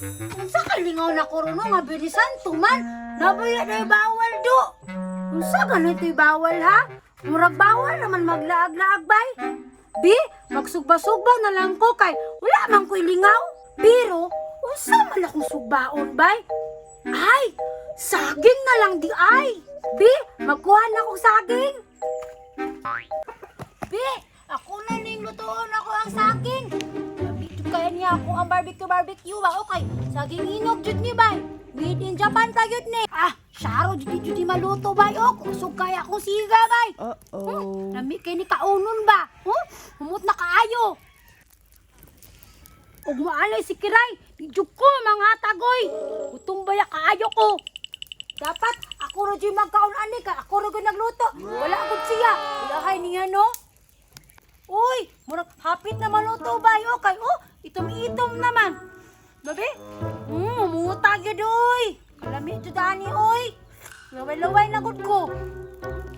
Unsa ka lingaw na kuruno nga bilisan tuman? Nabaya na bawal do. Unsa ganito'y bawal ha? Murag bawal naman maglaag-laag bay. Bi, magsugba-sugba na lang ko kay wala man ko'y lingaw. Pero, unsa man akong sugbaon bay? Ay, saging na lang di ay. Bi, magkuha na akong saging. Bi, ako na ning lutuon ako ang saging. Kaya niya ako ang barbecue ba? Okay, saging inog jud ni bay. Made in Japan kayod ni. Ah, syaro jud maluto bay. Oh, kusog kaya akong siga bay. Lami kay ni kaunon ba? Humot na kaayo. Ug maalay si Kiray, ijuk ko mga tagoy. Utong baya kaayo ko. Dapat ako ra jud magkaon ani ka. Ako ra gyud nagluto. Wala gud siya. Ilahay niya no. Uy, murag hapit na maluto bay. Okay, itom-itom naman. Babe? Mumutag yun, oy. Kalami ito dani, oy. Laway-laway na gud ko.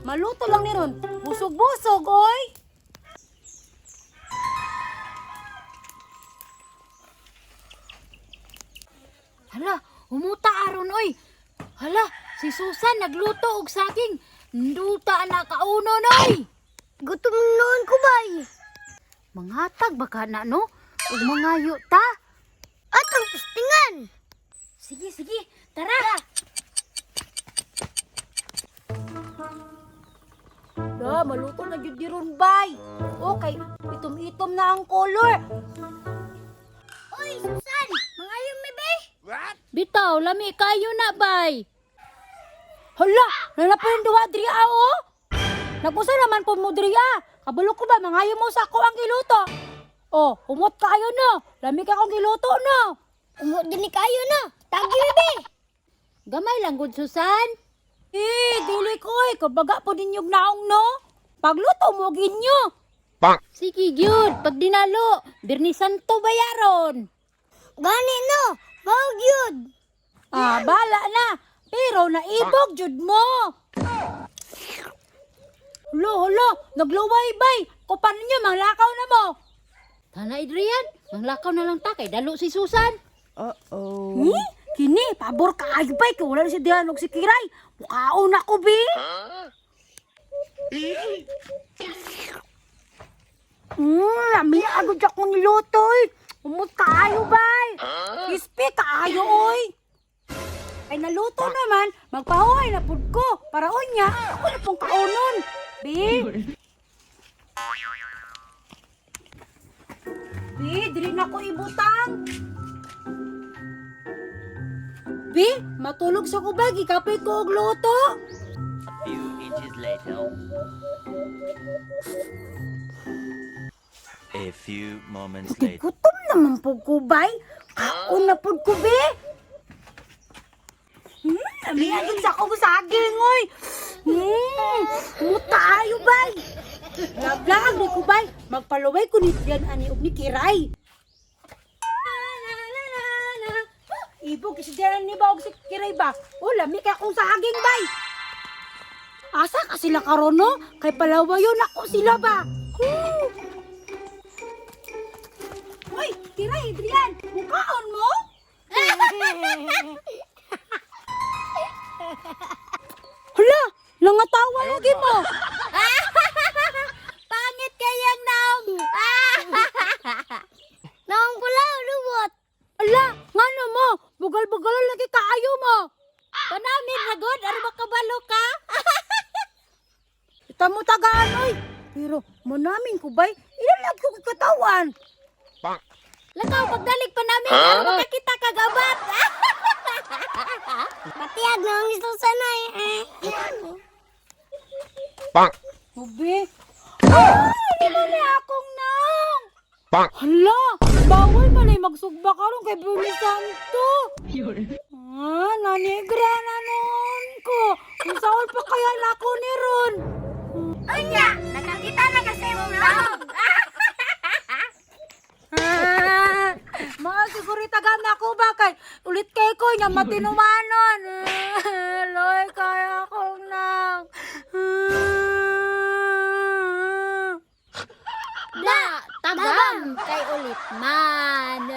Maluto lang ni ron. Busog-busog, oy. Hala, humuta aron, oy. Hala, si Susan nagluto og saging. Nduta na kaunon, oy. Gutom noon ko bay. Manghatag baka na, no? Ug mangayo ta. Atong pistingan. Sige, tara. Maluto na jud di ron bay. Okay, itom-itom na ang color. Oy, Susan, mangayong mi bay. Bitaw, lami kayo na bay. Hala, nanapan duwa diri oh. Nagusa naman po mo diri Kabalo ko ba mangayo mo sa ako ang giluto? Oh, umot kayo no. Lami ka akong giluto no. Umot gini kayo na. Tagi mi bay. Gamay lang gud Susan. Dili ko kabaga po ninyog naong no. Pagluto mo ginyo. Sige gyud, pag dinalo, Birni Santo bayaron. Gani no, bawag yun. Bala na. Pero naibog jud mo. Hala, naglaway bay. Kupan ninyo, manglakaw na mo. Tana Adrian, manglakaw na lang ta kay dalo si Susan. Kini, pabor ka ayo bay, kay wala na si Dian og si Kiray. Mukaon ako, bi. Lami agad akong niluto, Umot kaayo, bay. Crispy kaayo, oy. Ay naluto naman, magpahuhay na pud ko. Para unya, ako na pong kaunon. Bi, dili na ko ibutang. Bi, matulog sa kubag, ikapit ko og luto. A few inches later. A few moments later. Gutom naman po kubay. Kaon na po ko, Bi. Amiyagin sa akong saging, oy. Mutayo, bay. Lablag ni kubay. Magpaluway ko ni Dian ani og ni Kiray. Ibog si Dian ni ba og si Kiray ba? Lami kay akong saging, bay. Asa ka sila karon no? Kay palawayon ako sila ba? Hoy, Kiray, Adrian, mukaon mo? Hala, nangatawa lagi mo. Pangit kayang naong. Naong pula, lubot. Ala, ngano mo? Bugal-bugal lagi kaayo mo. Panamin hagod, ari makabalo ka. Ita mo tagaan, oy. Pero manamin ko bay, ilalag ko katawan. Lakaw, pagdalig pa namin, ano makakita kagabat? Matiyag na ang gusto sanay. Ubi. Di ba na akong nang? Hala, bawal man ay magsugba karon kay Birni Santo. Nanigra na noon ko. Kung saan pa kaya na ako ni Ron? Anya, nakakita na kasi mong naong. Mga sigurita na ako ba kay ulit kay ko niya matinumanon. Loy kaya akong nang. Da, tabang kay ulit man.